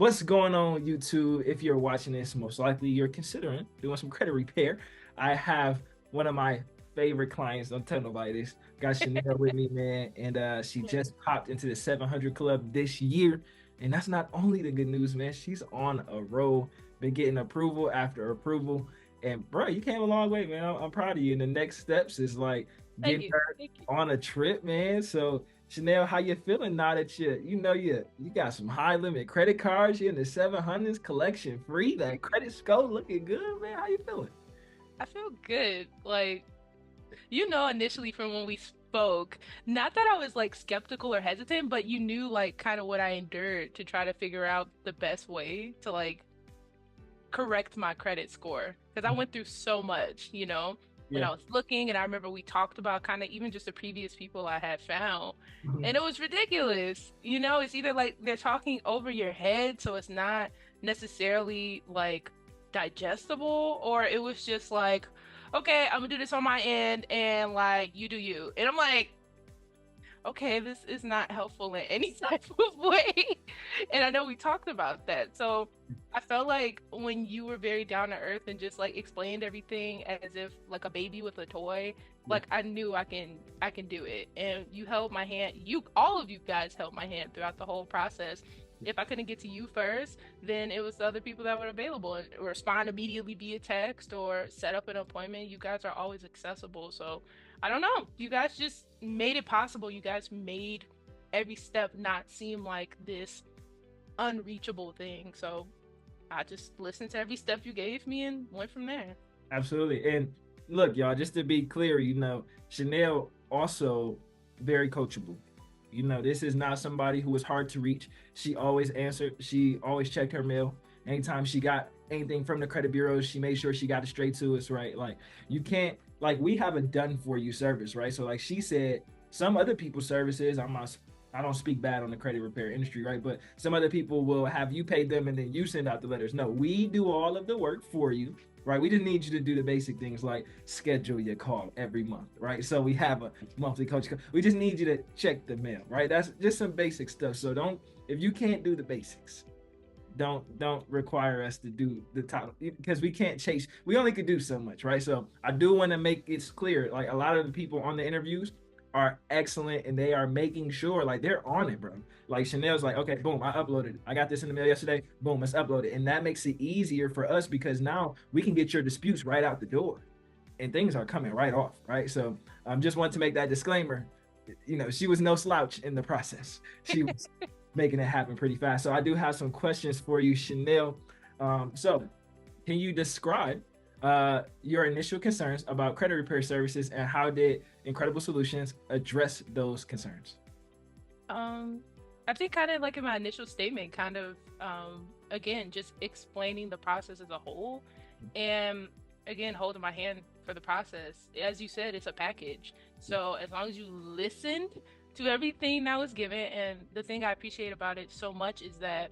What's going on, YouTube? If you're watching this, most likely you're considering doing some credit repair. I have one of my favorite clients. Don't tell nobody this. Got Chanel with me, man, and she Yeah. just popped into the 700 club this year. And that's not only the good news, man. She's on a roll, been getting approval after approval. And bro, you came a long way, man. I'm proud of you. And the next steps is like Thank getting you. her Thank you. on a trip, man. So Chanel, how you feeling now that you got some high limit credit cards, you in the 700s collection free, that credit score looking good, man. How you feeling? I feel good. Initially from when we spoke, not that I was like skeptical or hesitant, but you knew like kind of what I endured to try to figure out the best way to like correct my credit score. Because I went through so much, when Yeah. I was looking, and I remember we talked about kind of even just the previous people I had found, Mhm. and it was ridiculous. It's either like they're talking over your head, so it's not necessarily like digestible, or it was just like, okay, I'm gonna do this on my end, and like you do you. And I'm like, okay, this is not helpful in any type of way. And I know we talked about that. So I felt like when you were very down to earth and just like explained everything as if like a baby with a toy, Yeah. like I knew I can do it. And you held my hand. You all of you guys held my hand throughout the whole process. If I couldn't get to you first, then it was the other people that were available and respond immediately via text or set up an appointment. You guys are always accessible. So I don't know. You guys just made it possible. You guys made every step not seem like this unreachable thing. So I just listened to every step you gave me and went from there. Absolutely. And look, y'all, just to be clear, Chanel also very coachable. This is not somebody who is hard to reach. She always answered, she always checked her mail. Anytime she got anything from the credit bureaus, she made sure she got it straight to us, right? Like you can't like we have a done for you service, right? So like she said, some other people's services, I don't speak bad on the credit repair industry, right? But some other people will have you pay them and then you send out the letters. No, we do all of the work for you, right? We just need you to do the basic things like schedule your call every month, right? So we have a monthly coach. We just need you to check the mail, right? That's just some basic stuff. So don't if you can't do the basics, don't require us to do the top because we can't chase. We only could do so much, right? So I do want to make it clear, like a lot of the people on the interviews are excellent and they are making sure like they're on it, bro. Like Chanel's like, okay, boom, I uploaded it. I got this in the mail yesterday. Boom, let's upload it. And that makes it easier for us because now we can get your disputes right out the door and things are coming right off, right? So just want to make that disclaimer. She was no slouch in the process. She was making it happen pretty fast. So I do have some questions for you, Chanel. So can you describe your initial concerns about credit repair services and how did Incredible Solutions address those concerns? Um, I think kind of like in my initial statement, kind of again, just explaining the process as a whole and again holding my hand for the process. As you said, it's a package. So as long as you listened to everything that was given, and the thing I appreciate about it so much is that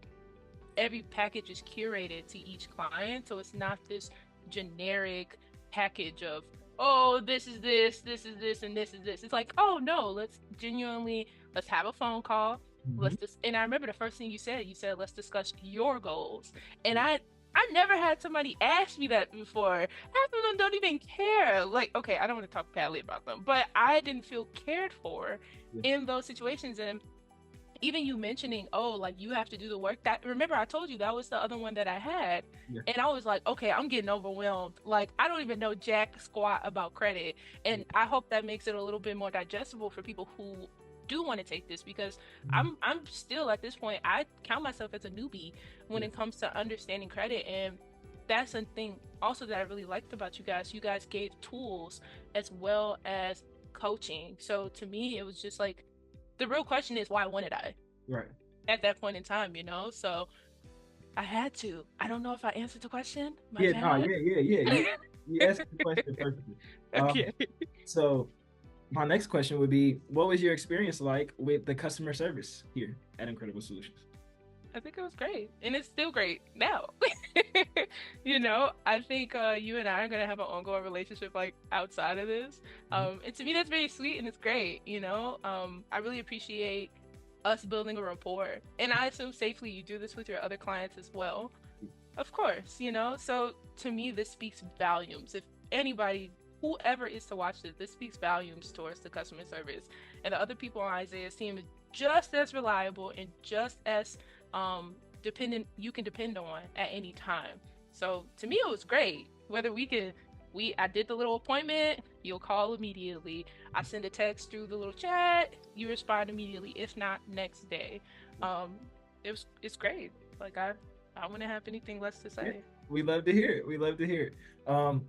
every package is curated to each client. So it's not this generic package of, oh, this is this, this is this, and this is this. It's like, oh no, let's have a phone call. Mhm. Let's just, and I remember the first thing you said, let's discuss your goals. And I never had somebody ask me that before. Half of them don't even care. Like, okay, I don't want to talk badly about them, but I didn't feel cared for Yeah. in those situations. And even you mentioning, oh, like you have to do the work, that remember I told you that was the other one that I had. Yeah. And I was like, okay, I'm getting overwhelmed. Like I don't even know jack squat about credit. Yeah. And I hope that makes it a little bit more digestible for people who do want to take this because Mhm. I'm still at this point, I count myself as a newbie when Yeah. it comes to understanding credit. And that's the thing also that I really liked about you guys. You guys gave tools as well as coaching. So to me, it was just like the real question is why wanted I Right. at that point in time, So I had to. I don't know if I answered the question. My Yeah. No. bad. Yeah. Yeah. Yeah. You answered the question perfectly. Okay. So my next question would be, what was your experience like with the customer service here at Incredible Solutions? I think it was great. And it's still great now. I think you and I are gonna have an ongoing relationship like outside of this. Mhm. And to me that's very sweet and it's great. I really appreciate us building a rapport. And I assume safely you do this with your other clients as well. Of course, you know. So to me, this speaks volumes. If anybody, whoever is to watch this, this speaks volumes towards the customer service. And the other people on Isaiah seem just as reliable and just as dependent you can depend on at any time. So to me, it was great. Whether we can, I did the little appointment. You'll call immediately. I send a text through the little chat. You respond immediately. If not, next day. Um, it's great. Like I wouldn't have anything less to Yeah, say. we love to hear it. We love to hear it.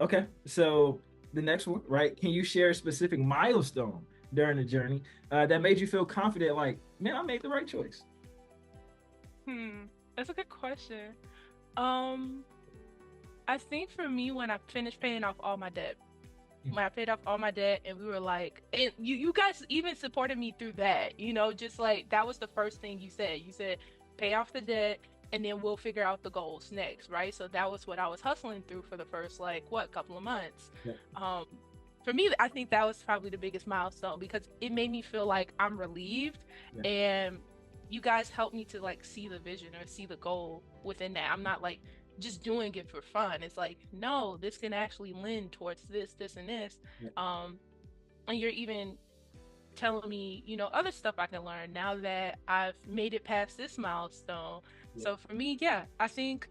Okay, so the next one, right? Can you share a specific milestone during the journey that made you feel confident? Like, man, I made the right choice. That's a good question. Um, I think for me, when I finished paying off all my debt, when I paid off all my debt, and we were like, and you guys even supported me through that, you know, just like that was the first thing you said. You said, pay off the debt, and then we'll figure out the goals next, right? So that was what I was hustling through for the first, like, what, couple of months. Yeah. Um, for me, I think that was probably the biggest milestone because it made me feel like I'm relieved, Yeah. and you guys helped me to like see the vision or see the goal within that. I'm not like just doing it for fun. It's like, no, this can actually lend towards this, this, and this. Yeah. And you're even telling me, you know, other stuff I can learn now that I've made it past this milestone. Yeah. So for me, I think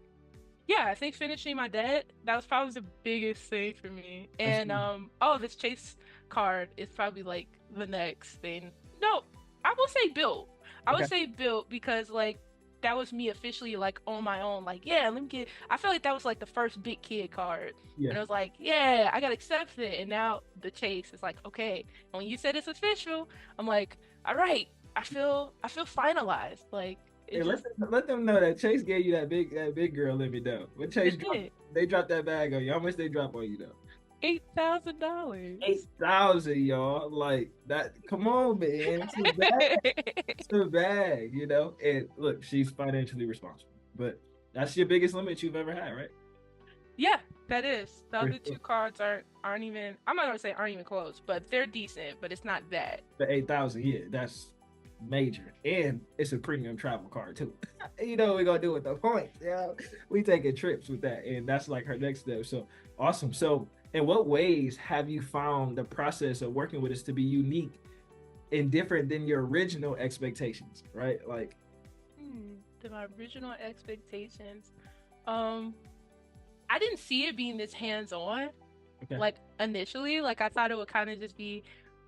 finishing my debt, that was probably the biggest thing for me. And oh, this Chase card is probably like the next thing. No, I will say built. I would Okay. say built because like that was me officially like on my own. Like, yeah, let me get. I feel like that was like the first big kid card, Yeah. and I was like, yeah, I got accepted. And now the Chase is like, okay. And when you said it's official, I'm like, all right. I feel finalized. Like Hey, it just let them know that Chase gave you that big girl. Let me know. When Chase it dropped, did they dropped that bag on you. How much they drop on you though? $8,000. 8,000, y'all. Like that. Come on, man. It's a bag. It's a bag. You know. And look, she's financially responsible, but that's your biggest limit you've ever had, right? Yeah, that is. The For other sure. two cards aren't even. I'm not gonna say aren't even close, but they're decent. But it's not that. The 8,000, yeah, that's major, and it's a premium travel card too. You know what we're gonna do with the points? Yeah, we taking trips with that, and that's like her next step. So awesome. So, in what ways have you found the process of working with us to be unique and different than your original expectations? Right? Like, To my original expectations, um, I didn't see it being this hands-on. okay, Like initially, like I thought it would kind of just be,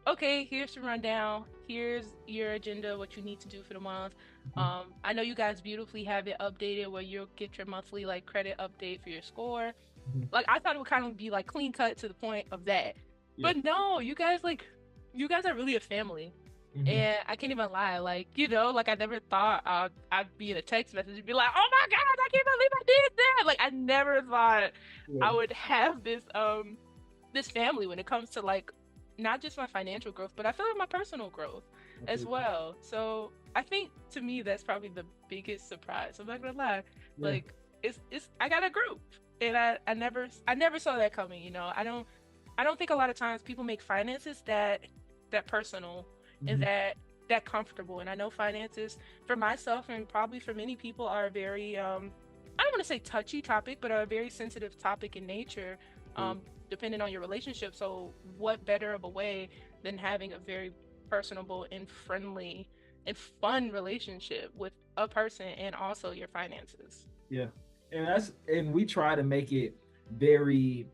okay, here's the rundown, here's your agenda, what you need to do for the month. mhm, I know you guys beautifully have it updated where you'll get your monthly like credit update for your score. mhm, Like I thought it would kind of be like clean cut to the point of that. yeah, But no, you guys are really a family. mhm, And I can't even lie, like, you know, like I never thought I'd be in a text message and be like, oh my God, I can't believe I did that. Like I never thought yeah, I would have this family when it comes to like not just my financial growth, but I feel like my personal growth as absolutely. well. So I think to me that's probably the biggest surprise. I'm not gonna lie. Yeah, Like it's I got a group and I never saw that coming, you know. I don't think a lot of times people make finances that personal and mhm, that comfortable. And I know finances for myself and probably for many people are a very I don't want to say touchy topic, but are a very sensitive topic in nature, absolutely. depending on your relationship. So what better of a way than having a very personable and friendly and fun relationship with a person and also your finances? Yeah. And we try to make it very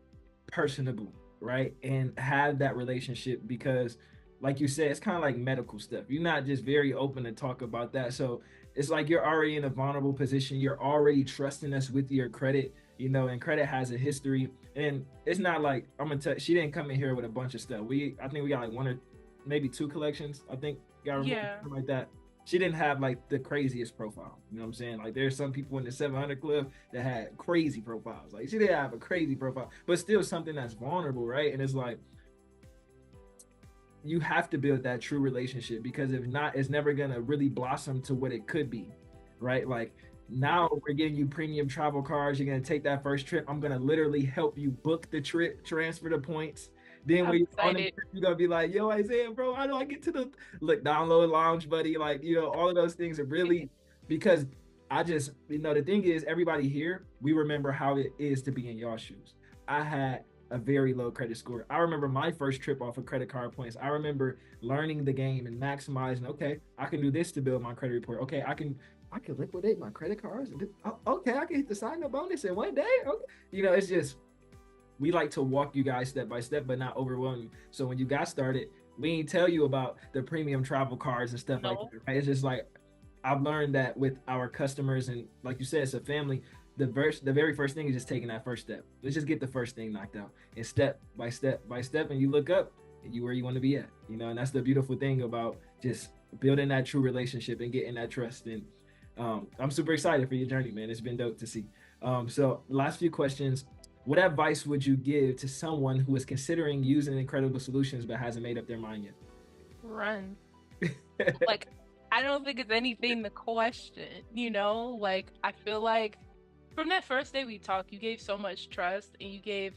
personable, right? And have that relationship because like you said, it's kind of like medical stuff. You're not just very open to talk about that. So it's like you're already in a vulnerable position. You're already trusting us with your credit, and credit has a history. And it's not like I'm gonna tell she didn't come in here with a bunch of stuff. I think we got like one or maybe two collections, I think got removed, Yeah. something like that. She didn't have like the craziest profile. You know what I'm saying? Like there's some people in the 700 club that had crazy profiles. Like she didn't have a crazy profile, but still something that's vulnerable, right? And it's like you have to build that true relationship because if not, it's never gonna really blossom to what it could be, right? Like now we're getting you premium travel cards. You're gonna take that first trip. I'm gonna literally help you book the trip, transfer the points, Then I'm when you're on the excited. trip, you're gonna be like, yo, Isaiah, bro, how do I get to the look download lounge, buddy? Like, all of those things are really because I just, the thing is, everybody here, we remember how it is to be in y'all shoes. I had a very low credit score. I remember my first trip off of credit card points. I remember learning the game and maximizing. Okay, I can do this to build my credit report. Okay, I can liquidate my credit cards. Okay, I can hit the sign up bonus in one day. Okay, it's just we like to walk you guys step by step, but not overwhelm you. So when you got started, we ain't tell you about the premium travel cards and stuff like No, that. Right? It's just like I've learned that with our customers, and like you said, it's a family. The very first thing is just taking that first step. Let's just get the first thing knocked out, and step by step by step, and you look up, and you where you want to be at. And that's the beautiful thing about just building that true relationship and getting that trust. And I'm super excited for your journey, man. It's been dope to see. So last few questions. What advice would you give to someone who is considering using Incredible Solutions but hasn't made up their mind run. yet? Like, I don't think it's anything to question, Like, I feel like from that first day we talked, you gave so much trust and you gave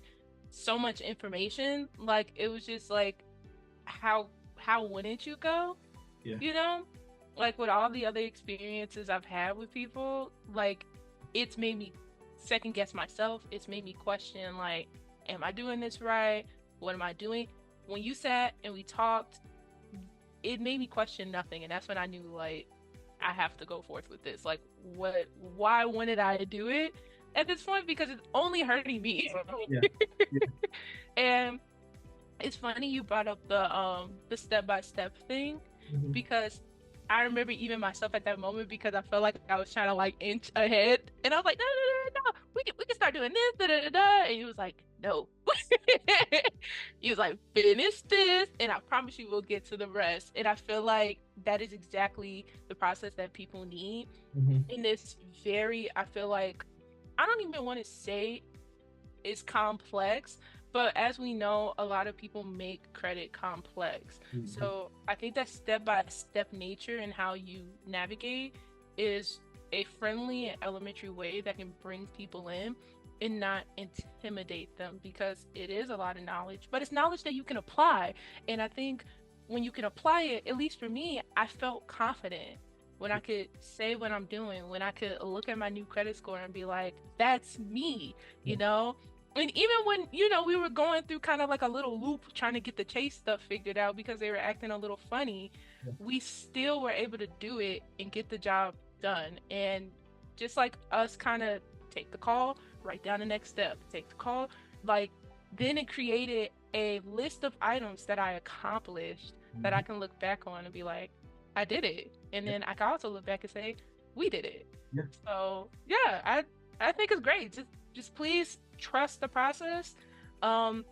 so much information. Like, it was just like, how wouldn't you go? Yeah. You know? Like, with all the other experiences I've had with people, like, it's made me second guess myself. It's made me question, like, am I doing this right? What am I doing? When you sat and we talked, it made me question nothing. And that's when I knew, like, I have to go forth with this. Like, why wanted I do it at this point? Because it's only hurting me. Yeah. Yeah. And it's funny you brought up the step-by-step thing, Mhm. because I remember even myself at that moment, because I felt like I was trying to like inch ahead, and I was like, no, no, no, no, we can start doing this, da, da, da, da. And he was like, no. He was like, finish this, and I promise you we'll get to the rest. And I feel like that is exactly the process that people need Mhm. in this I feel like, I don't even want to say is complex, but as we know, a lot of people make credit complex. Mhm. So I think that step by step nature and how you navigate is a friendly and elementary way that can bring people in and not intimidate them, because it is a lot of knowledge, but it's knowledge that you can apply. And I think when you can apply it, at least for me, I felt confident when I could say what I'm doing, when I could look at my new credit score and be like, that's me, Yeah. you know? And even when, we were going through kind of like a little loop trying to get the chase stuff figured out because they were acting a little funny, Yeah. we still were able to do it and get the job done. And just like us kind of take the call, write down the next step, take the call, like, then it created a list of items that I accomplished that I Mhm. can look back on and be like, I did it. And then I can also look back and say, we did it. Yeah. So yeah, I think it's great. Just please trust the process. Um,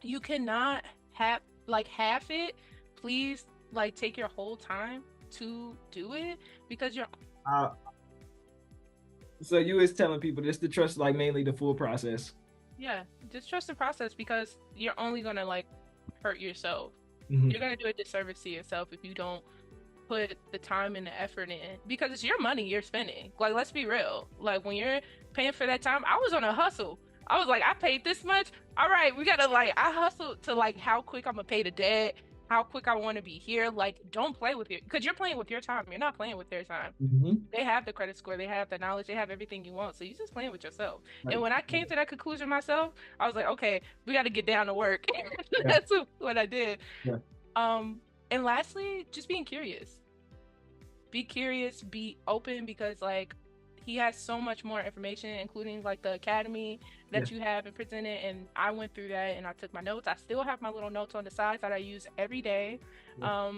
you cannot have like half it. Please, like, take your whole time to do it, because you're Uh, so you was telling people just to trust like mainly the full process. yeah, just trust the process, because you're only gonna like hurt yourself. Mhm. You're gonna do a disservice to yourself if you don't put the time and the effort in, because it's your money you're spending. Like, let's be real. Like, when you're paying for that time, I was on a hustle. I was like, I paid this much. All right, we gotta, like, I hustled to like how quick I'm gonna pay the debt, how quick I want to be here. Like, don't play with because you're playing with your time. You're not playing with their time. Mhm. They have the credit score, they have the knowledge, they have everything you want. So you're just playing with yourself. And Right. when I came to that conclusion myself, I was like, okay, we got to get down to work. Yeah. That's what I did. Yeah. Um, and lastly, just being curious. Be curious, be open, because like he has so much more information, including like the academy Yeah. that you have and presented. And I went through that and I took my notes. I still have my little notes on the side that I use every day. Yeah.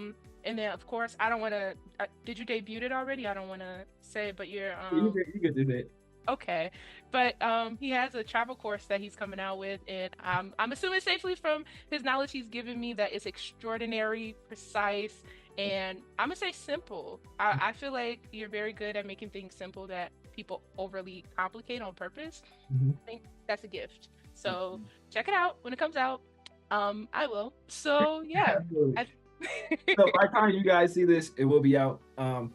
And then of course I don't want to. Did you debut it already? I don't want to say, but you're You could do that. okay. But he has a travel course that he's coming out with, and I'm assuming safely from his knowledge he's given me that it's extraordinary, precise, and I'm gonna say simple. I feel like you're very good at making things simple that people overly complicate on purpose. Mhm. I think that's a gift. So check it out when it comes out. I will. So yeah. Absolutely. I So by the time you guys see this, it will be out.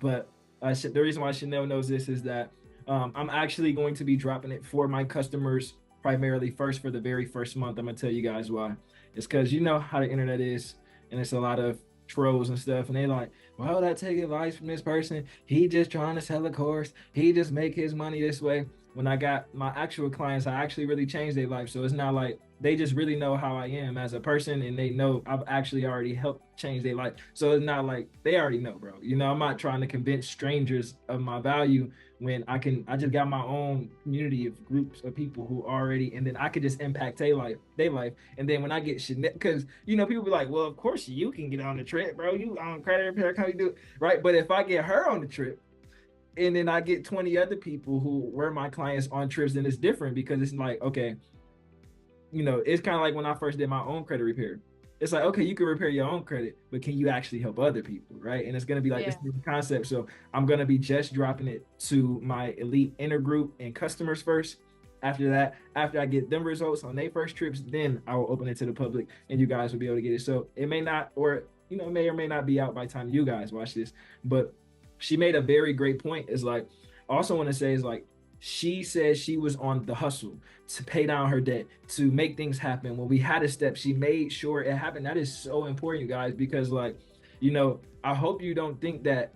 But the reason why Chanel knows this is that I'm actually going to be dropping it for my customers primarily first for the very first month. I'm gonna tell you guys why. It's because you know how the internet is, and it's a lot of trolls and stuff, and they like, why would I take advice from this person? He just trying to sell a course. He just make his money this way. When I got my actual clients, I actually really changed their life. So it's not like they just really know how I am as a person, and they know I've actually already helped change their life. So it's not like they already know, bro. You know, I'm not trying to convince strangers of my value when I just got my own community of groups of people who already, and then I could just impact their life. And then when I get Chanel, because you know, people be like, well, of course you can get on the trip, bro. You on credit repair, how you do it, right? But if I get her on the trip, and then I get 20 other people who were my clients on trips, then it's different because it's like, okay, you know, it's kind of like when I first did my own credit repair. It's like, okay, you can repair your own credit, but can you actually help other people, right? And it's going to be like this Yeah. concept. So I'm going to be just dropping it to my elite inner group and customers first. After that, after I get them results on their first trips, then I will open it to the public and you guys will be able to get it. So it may not, or, you know, may or may not be out by the time you guys watch this, but she made a very great point. Is like, I also want to say is like, she said she was on the hustle to pay down her debt, to make things happen. When we had a step, she made sure it happened. That is so important, you guys, because like, you know, I hope you don't think that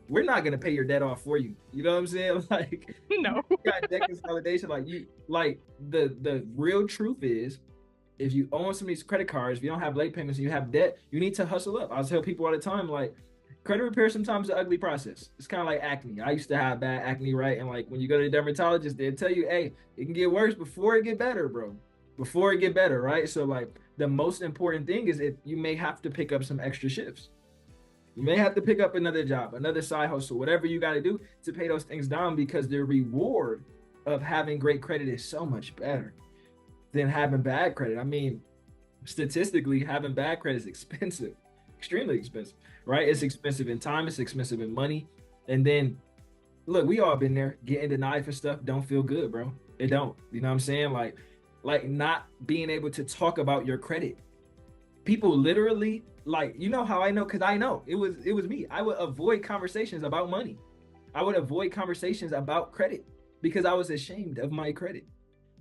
we're not gonna pay your debt off for you. You know what I'm saying? Like, you No. got debt consolidation. Like you, like the real truth is, if you own some of these credit cards, if you don't have late payments and you have debt, you need to hustle up. I tell people all the time, like, credit repair sometimes is an ugly process. It's kind of like acne. I used to have bad acne, right? And like when you go to the dermatologist, they'll tell you, hey, it can get worse before it get better, bro. Before it get better, right? So like the most important thing is if you may have to pick up some extra shifts. You may have to pick up another job, another side hustle, whatever you got to do to pay those things down, because the reward of having great credit is so much better than having bad credit. I mean, statistically, having bad credit is expensive, extremely expensive, right? It's expensive in time, it's expensive in money. And then, look, we all been there. Getting denied for stuff don't feel good, bro. It don't. You know what I'm saying? Like not being able to talk about your credit. People literally, like, you know how I know? Because I know it was me. I would avoid conversations about money. I would avoid conversations about credit because I was ashamed of my credit.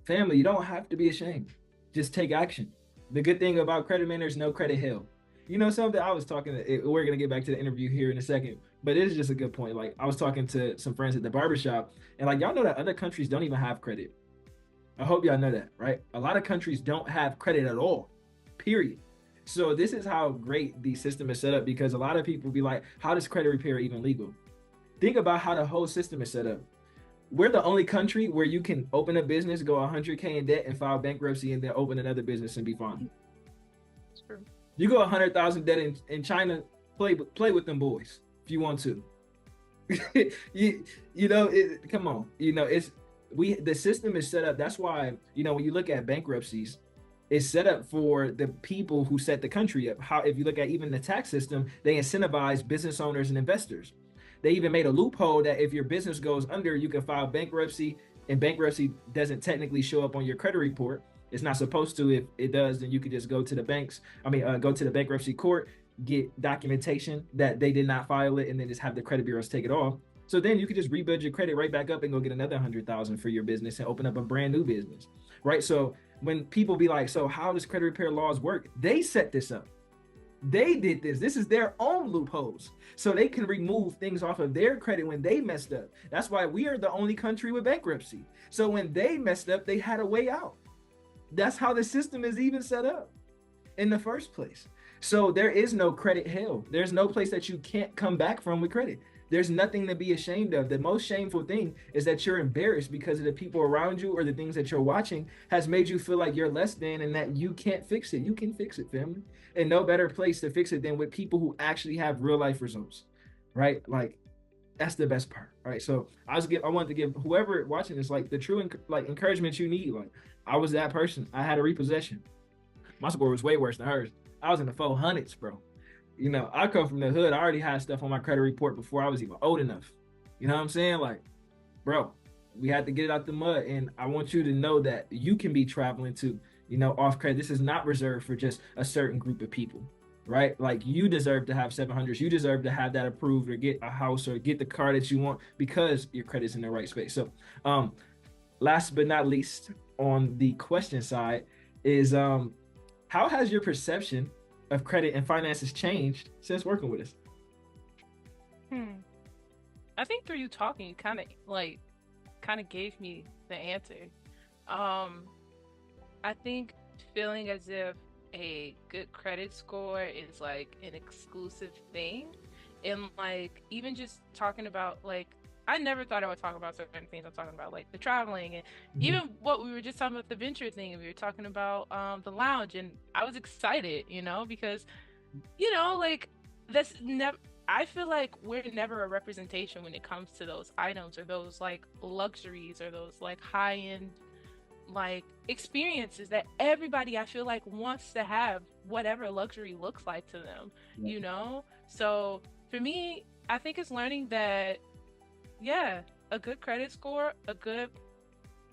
Family, you don't have to be ashamed. Just take action. The good thing about credit, man, there's no credit hell. You know something? I was talking we're gonna get back to the interview here in a second, but it is just a good point. Like I was talking to some friends at the barbershop, and like y'all know that other countries don't even have credit. I hope y'all know that, right? A lot of countries don't have credit at all. Period. So this is how great the system is set up, because a lot of people be like, how does credit repair even legal? Think about how the whole system is set up. We're the only country where you can open a business, go 100K in debt, and file bankruptcy, and then open another business and be fine. True. You go 100,000 debt in China, play with them boys if you want to. You know, come on. You know, the system is set up. That's why, you know, when you look at bankruptcies, it's set up for the people who set the country up. How, if you look at even the tax system, they incentivize business owners and investors. They even made a loophole that if your business goes under, you can file bankruptcy, and bankruptcy doesn't technically show up on your credit report. It's not supposed to. If it does, then you could just go to the banks. Go to the bankruptcy court, get documentation that they did not file it, and then just have the credit bureaus take it off. So then you could just rebuild your credit right back up and go get another 100,000 for your business and open up a brand new business, right? So when people be like, so how does credit repair laws work? They set this up. They did this. This is their own loopholes. So they can remove things off of their credit when they messed up. That's why we are the only country with bankruptcy. So when they messed up, they had a way out. That's how the system is even set up in the first place. So there is no credit hell. There's no place that you can't come back from with credit. There's nothing to be ashamed of. The most shameful thing is that you're embarrassed because of the people around you or the things that you're watching has made you feel like you're less than and that you can't fix it. You can fix it, family. And no better place to fix it than with people who actually have real life results, right? Like that's the best part, right? So I wanted to give whoever watching this like the true like encouragement you need. Like I was that person. I had a repossession. My score was way worse than hers. I was in the 400s, bro. You know, I come from the hood. I already had stuff on my credit report before I was even old enough. You know what I'm saying? Like, bro, we had to get it out the mud. And I want you to know that you can be traveling too, you know, off credit. This is not reserved for just a certain group of people, right? Like you deserve to have 700s. You deserve to have that approved or get a house or get the car that you want because your credit's in the right space. So, last but not least, on the question side is, how has your perception of credit and finances changed since working with us? Hmm. I think through you talking, kind of gave me the answer. Um, I think feeling as if a good credit score is like an exclusive thing. And like even just talking about like I never thought I would talk about certain things I'm talking about, like the traveling and Mhm. even what we were just talking about the venture thing and we were talking about the lounge and I was excited, because like that's never I feel like we're never a representation when it comes to those items or those like luxuries or those like high-end like experiences that everybody I feel like wants to have whatever luxury looks like to them. So for me, I think it's learning that, yeah, a good credit score,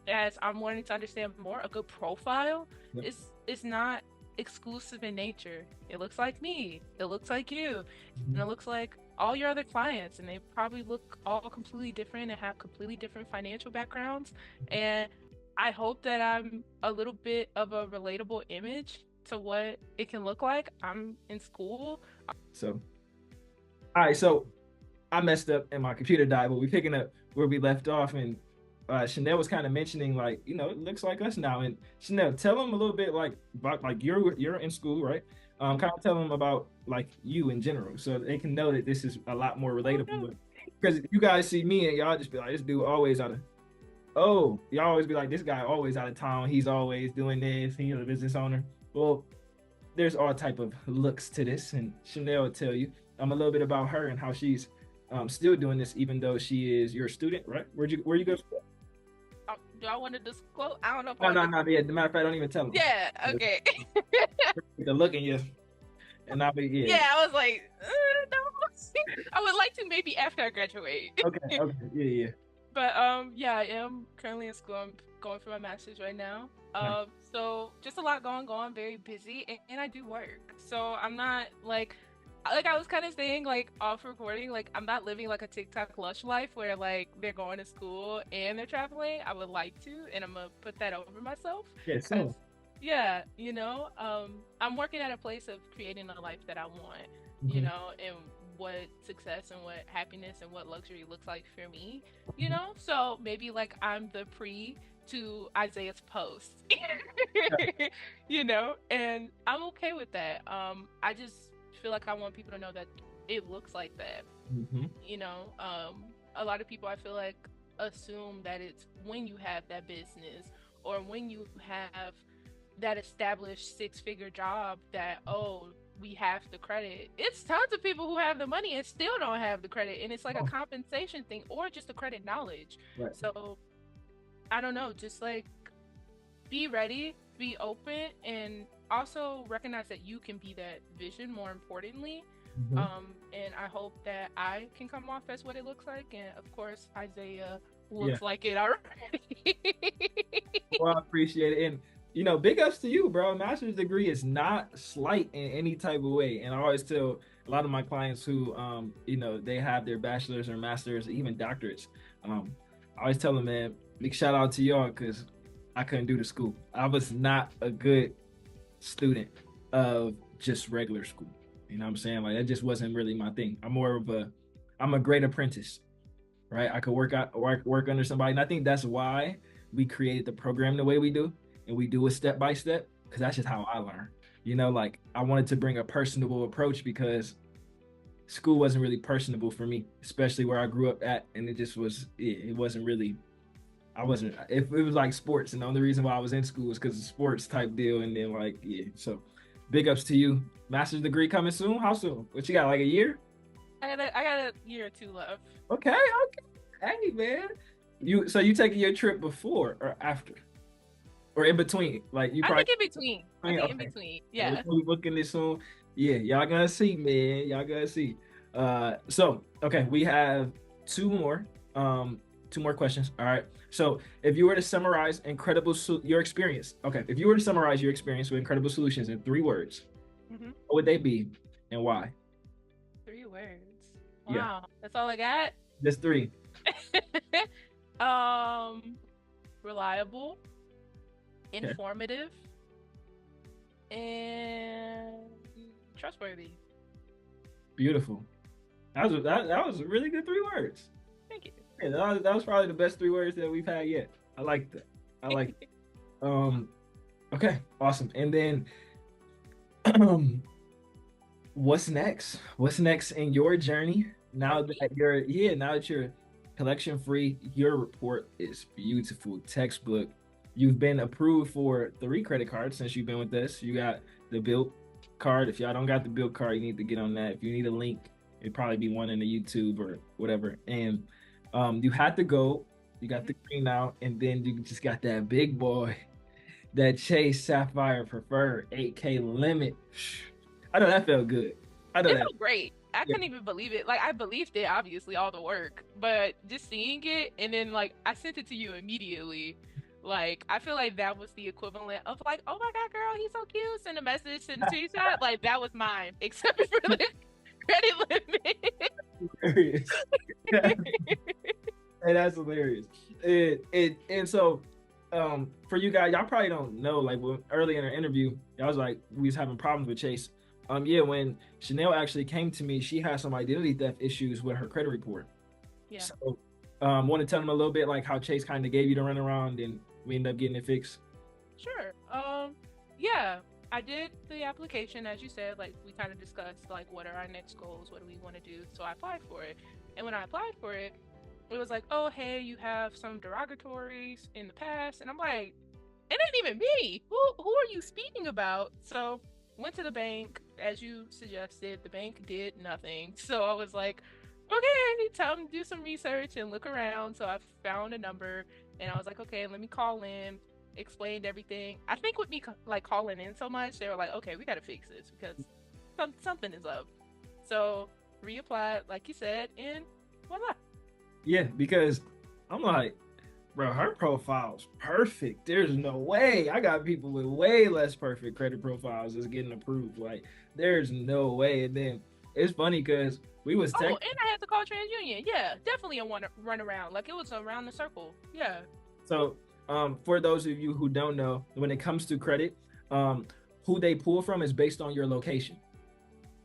as I'm wanting to understand more, a good profile Yep. is not exclusive in nature. It looks like me, it looks like you, and it Mhm. looks like all your other clients, and they probably look all completely different and have completely different financial backgrounds. And I hope that I'm a little bit of a relatable image to what it can look like. I'm in school. So, all right. So I messed up and my computer died, but we picking up where we left off, and Chanel was kind of mentioning like, it looks like us now. And Chanel, tell them a little bit like about like you're in school, right? Kind of tell them about like you in general, so they can know that this is a lot more Oh relatable. no. Because you guys see me and y'all just be like, this dude always out of. Oh, y'all always be like, this guy always out of town. He's always doing this. He's a business owner. Well, there's all type of looks to this, and Chanel will tell you a little bit about her and how she's still doing this, even though she is your student, right? Where you go? Do I want to disclose? I don't know if I No, want no, to. no. Yeah, the matter of fact, don't even tell them. Yeah. Okay. The look in you, and I'll be yeah. Yeah, I was like, no. I would like to maybe after I graduate. Okay, okay, yeah, yeah. But yeah, I am currently in school. I'm going for my master's right now. Nice. So just a lot going on, very busy, and I do work. So I'm not like I was kind of saying like off recording, like I'm not living like a TikTok lush life where like they're going to school and they're traveling. I would like to, and I'm gonna put that over myself Yeah, because so. yeah, I'm working at a place of creating a life that I want, Mhm, and what success and what happiness and what luxury looks like for me, mhm. so maybe like I'm the pre to Isaiah's post, Yeah. and I'm okay with that. I just feel like I want people to know that it looks like that, Mhm. a lot of people I feel like assume that it's when you have that business or when you have that established six-figure job that, oh, we have the credit. It's tons of people who have the money and still don't have the credit, and it's like a Oh, compensation thing or just the credit knowledge. right. So I don't know, just like be ready, be open, and also recognize that you can be that vision more importantly. Mhm. And I hope that I can come off as what it looks like, and of course Isaiah Yeah. looks like it already. Well, I appreciate it. And big ups to you, bro. Master's degree is not slight in any type of way. And I always tell a lot of my clients who they have their bachelor's or master's, even doctorates. I always tell them, man, big shout out to y'all because I couldn't do the school. I was not a good student of just regular school. You know what I'm saying? Like that just wasn't really my thing. I'm a great apprentice, right? I could work under somebody, and I think that's why we created the program the way we do, and we do it step by step because that's just how I learn. Like I wanted to bring a personable approach because school wasn't really personable for me, especially where I grew up at, and it just was. It wasn't really. I wasn't. If it was like sports, and the only reason why I was in school was because of sports type deal, and then like yeah. So, big ups to you. Master's degree coming soon. How soon? What you got? Like a year? I got a year or two left. Okay, okay. Hey man. You taking your trip before or after? Or in between? Like you I probably think in between. I think in okay. between. Yeah, we're Yeah. gonna be booking this soon. Yeah, y'all gonna see, man. Y'all gonna see. So okay, we have two more two more questions. All right. So if you were to summarize your experience, okay, if you were to summarize your experience with Incredible Solutions in 3 words, Hmm. what would they be and why? 3 words. Yeah, Wow. That's all I got. just three. um, reliable, Okay. informative, and trustworthy. Beautiful. That was really good 3 words. Thank Yeah, that was probably the best 3 words that we've had yet. I like that. I you. like that. Okay, awesome. And then what's next? What's next in your journey? For Now me? that you're collection free, your report is beautiful, textbook. You've been approved for 3 credit cards since you've been with us. You got the built card. If y'all don't got the built card, you need to get on that. If you need a link, it'd probably be one in the YouTube or whatever. And you had to go. You got Mhm. the green now, and then you just got that big boy, that Chase Sapphire Preferred 8K limit. I know that felt good. I know It that. felt great. I Yeah. couldn't even believe it. Like I believed it, obviously, all the work, but just seeing it and then like I sent it to you immediately. Like I feel like that was the equivalent of like, oh my God, girl, he's so cute. Send a message, send a screenshot. Like that was mine, except for the credit limit. Hilarious. Hey, that's hilarious. And so for you guys, y'all probably don't know, like when early in our interview, y'all was like we was having problems with Chase. Yeah, when Chanel actually came to me, she had some identity theft issues with her credit report. Yeah. So want to tell them a little bit like how Chase kind of gave you the runaround and we ended up getting it fixed. Sure. Yeah, I did the application as you said, like we kind of discussed like what are our next goals, what do we want to do? So I applied for it. And when I applied for it, it was like, "Oh, hey, you have some derogatories in the past." And I'm like, "It ain't even me. Who are you speaking about?" So, went to the bank as you suggested. The bank did nothing. So I was like, "Okay, tell them to do some research and look around." So I found a number and I was like, "Okay, let me call in." Explained everything. I think with me like calling in so much, they were like, "Okay, we got to fix this because something is up." So reapplied, like you said, and voila. Yeah, because I'm like, bro, her profile's perfect. There's no way. I got people with way less perfect credit profiles that's getting approved. Like, there's no way. And then it's funny because we was Oh, tech. and I had to call TransUnion. Yeah, definitely a one run around. Like it was around the circle. Yeah. So, for those of you who don't know, when it comes to credit, who they pull from is based on your location.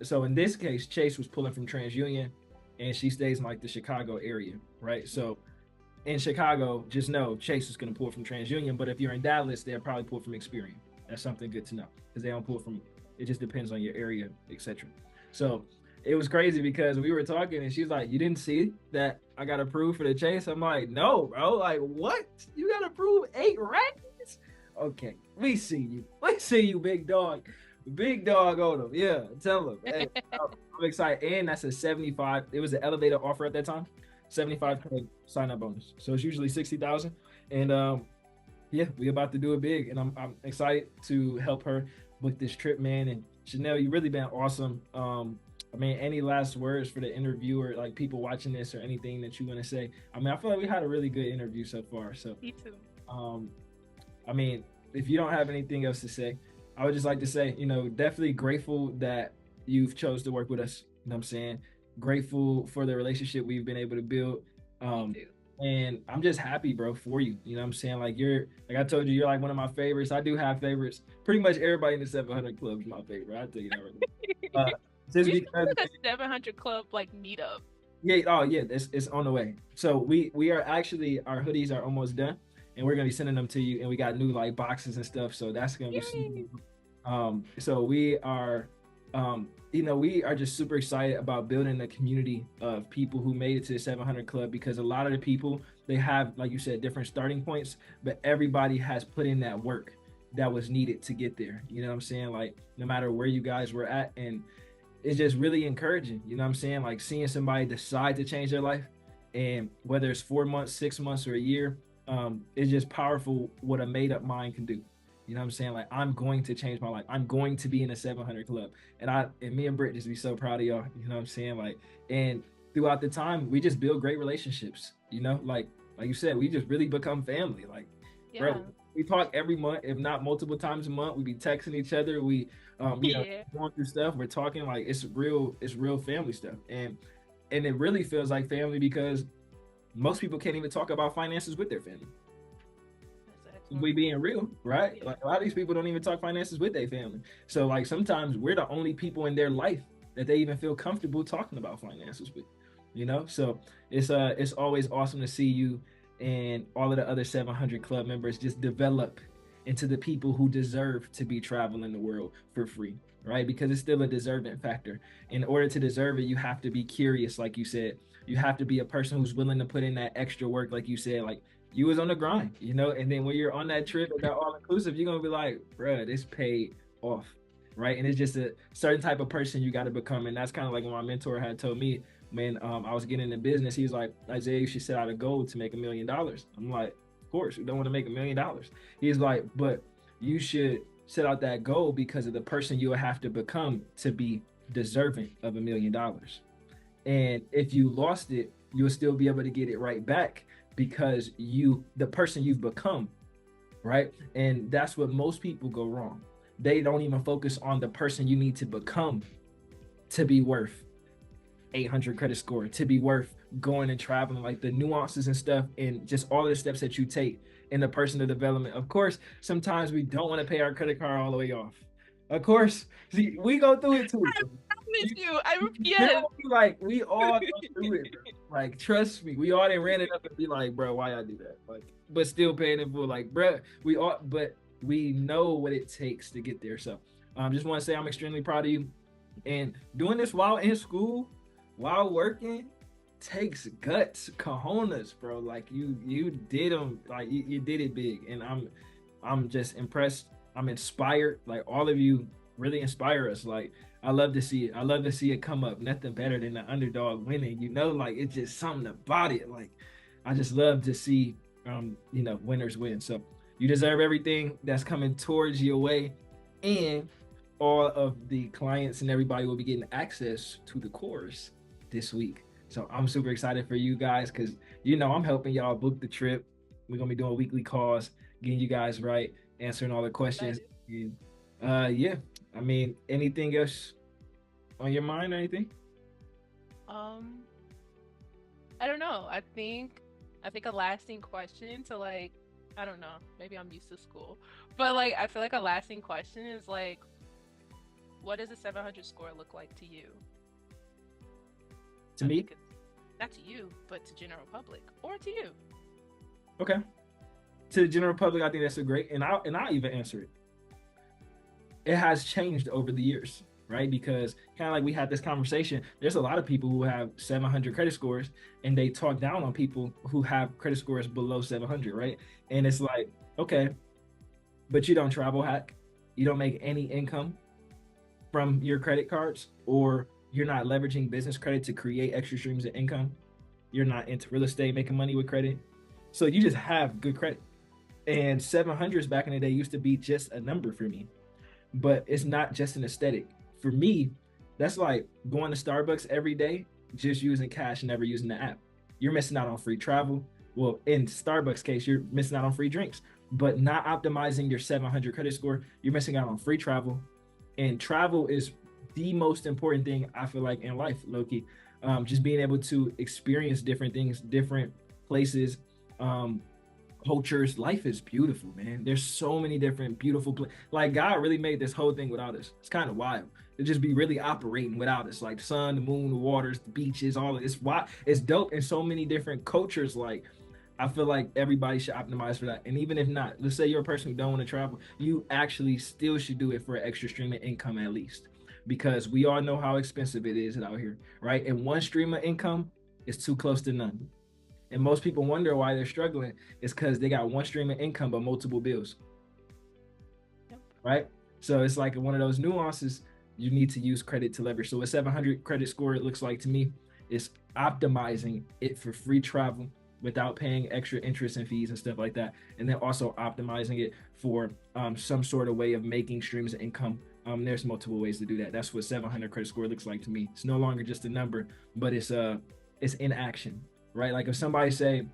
So in this case, Chase was pulling from TransUnion, and she stays in like the Chicago area, right? So in Chicago, just know Chase is going to pull from TransUnion. But if you're in Dallas, they'll probably pull from Experian. That's something good to know because they don't pull from. It just depends on your area, etc. So it was crazy because we were talking and she's like, "You didn't see that I got approved for the Chase?" I'm like, "No, bro. Like, what? You got approved 8 rackets? Okay, we see you. We see you, big dog. Big dog on them. Yeah, tell them. Hey, I'm excited. And that's a 75. It was an elevated offer at that time. Yeah. 75K sign up bonus. So it's usually 60,000. And yeah, we about to do it big. And I'm excited to help her book this trip, man. And Chanel, you really been awesome. I mean, any last words for the interviewer, like people watching this or anything that you want to say? I mean, I feel like we had a really good interview so far. So Me too. um, I mean, if you don't have anything else to say, I would just like to say, definitely grateful that you've chose to work with us. You know what I'm saying? Grateful for the relationship we've been able to build. Me Um, too. and I'm just happy, bro, for you. You know what I'm saying? Like like I told you, you're like one of my favorites. I do have favorites. Pretty much everybody in the 700 club is my favorite. I'll tell you that right now. Just We should because, do like a 700 club like meetup. yeah, oh yeah, it's on the way. So we are actually, our hoodies are almost done, and we're gonna be sending them to you. And we got new like boxes and stuff, so that's gonna be super. Yay! So we are, we are just super excited about building a community of people who made it to the 700 Club because a lot of the people, they have, like you said, different starting points, but everybody has put in that work that was needed to get there. You know what I'm saying? Like no matter where you guys were at, and it's just really encouraging. You know what I'm saying? Like seeing somebody decide to change their life, and whether it's 4 months, 6 months, or a year, it's just powerful what a made up mind can do. You know what I'm saying? Like I'm going to change my life. I'm going to be in a 700 club, and me and Britt just be so proud of y'all. You know what I'm saying? Like, and throughout the time, we just build great relationships. Like you said, we just really become family. Like, bro, Yeah. we talk every month, if not multiple times a month. We be texting each other. We, Yeah. going through stuff. We're talking like it's real family stuff, and it really feels like family because most people can't even talk about finances with their family. we being real, right? Yeah. Like a lot of these people don't even talk finances with their family. So like sometimes we're the only people in their life that they even feel comfortable talking about finances with, you know? So it's always awesome to see you and all of the other 700 club members just develop into the people who deserve to be traveling the world for free, right? Because it's still a deserving factor. In order to deserve it, you have to be curious, like you said. You have to be a person who's willing to put in that extra work, like you said. Like you was on the grind, you know, and then when you're on that trip, that all inclusive, you're gonna be like, bruh, this paid off, right? And it's just a certain type of person you got to become, and that's kind of like what my mentor had told me when I was getting into business. He was like, Isaiah, you should set out a goal to make $1 million. I'm like, of course, we don't want to make $1 million. He's like, but you should set out that goal because of the person you will have to become to be deserving of $1 million. And if you lost it, you'll still be able to get it right back because the person you've become, right? And that's what most people go wrong. They don't even focus on the person you need to become to be worth 800 credit score, to be worth going and traveling, like the nuances and stuff, and just all of the steps that you take in the personal development. Of course, sometimes we don't want to pay our credit card all the way off. Of course, see, we go through it too. I promise you. Feel Yes. me? Like we all go through it, bro. Like trust me, we all didn't ran it up and be like, bro, why I do that? Like, but still paying it full. Like, bro, we all, but we know what it takes to get there. So, just want to say I'm extremely proud of you. And doing this while in school, while working, takes guts, cojones, bro. Like you did them, like you did it big, and I'm just impressed. I'm inspired. Like all of you really inspire us. Like I love to see it. I love to see it come up. Nothing better than the underdog winning. You know, like it's just something about it. Like I just love to see, winners win. So you deserve everything that's coming towards your way, and all of the clients and everybody will be getting access to the course this week. So I'm super excited for you guys because I'm helping y'all book the trip. We're gonna be doing weekly calls, getting you guys right, answering all the questions. And yeah, I mean, anything else on your mind or anything? Um, I don't know. I think a lasting question to like, I don't know, maybe I'm used to school, but like I feel like a lasting question is like, what does a 700 score look like to you? To me? Because not to you, but to general public or to you. Okay. To the general public, I think that's a great, and I'll even answer it. It has changed over the years, right? Because kind of like we had this conversation, there's a lot of people who have 700 credit scores and they talk down on people who have credit scores below 700, right? And it's like, okay, but you don't travel hack, you don't make any income from your credit cards, or you're not leveraging business credit to create extra streams of income. You're not into real estate making money with credit. So you just have good credit. And 700s back in the day used to be just a number for me. But it's not just an aesthetic. For me, that's like going to Starbucks every day, just using cash, never using the app. You're missing out on free travel. Well, in Starbucks case, you're missing out on free drinks, but not optimizing your 700 credit score, you're missing out on free travel. And travel is the most important thing I feel like in life, Loki. Just being able to experience different things, different places, cultures. Life is beautiful, man. There's so many different beautiful places. Like God really made this whole thing without us. It's kind of wild to just be really operating without us. Like the sun, the moon, the waters, the beaches, all of it. It's why it's dope in so many different cultures. Like I feel like everybody should optimize for that. And even if not, let's say you're a person who don't want to travel, you actually still should do it for an extra stream of income at least. Because we all know how expensive it is out here, right? And one stream of income is too close to none. And most people wonder why they're struggling. It's because they got one stream of income but multiple bills, Yep. right? So it's like one of those nuances you need to use credit to leverage. So a 700 credit score, it looks like to me, is optimizing it for free travel without paying extra interest and fees and stuff like that. And then also optimizing it for some sort of way of making streams of income. There's multiple ways to do that. That's what 700 credit score looks like to me. It's no longer just a number, but it's in action, right? Like if somebody say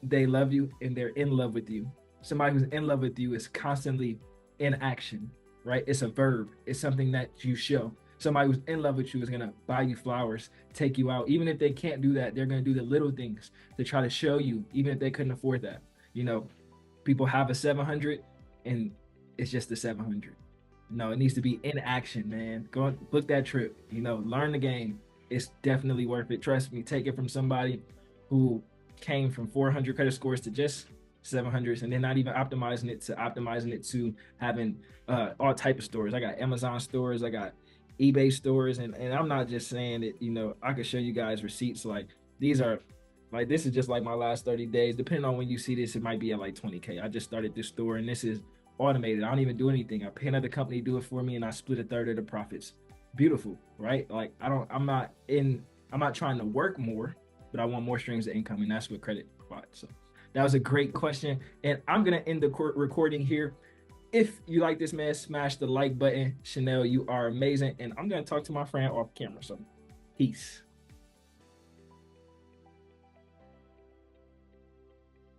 they love you and they're in love with you, somebody who's in love with you is constantly in action, right? It's a verb. It's something that you show. Somebody who's in love with you is gonna buy you flowers, take you out. Even if they can't do that, they're gonna do the little things to try to show you, even if they couldn't afford that. You know, People have a 700 and it's just a 700. No, it needs to be in action, man. Go book that trip, learn the game. It's definitely worth it. Trust me, take it from somebody who came from 400 credit scores to just 700s, and then not even optimizing it to having all type of stores. I got Amazon stores, I got eBay stores, and I'm not just saying it. I could show you guys receipts. Like these are like this is just like my last 30 days. Depending on when you see this, it might be at like 20K. I just started this store, and this is automated. I don't even do anything. I pay another company to do it for me, and I split a third of the profits. Beautiful, right? Like I'm not trying to work more, but I want more streams of income, and that's what credit provides. So that was a great question, and I'm gonna end the recording here. If you like this, man, smash the like button. Chanel, you are amazing, and I'm gonna talk to my friend off camera. So peace.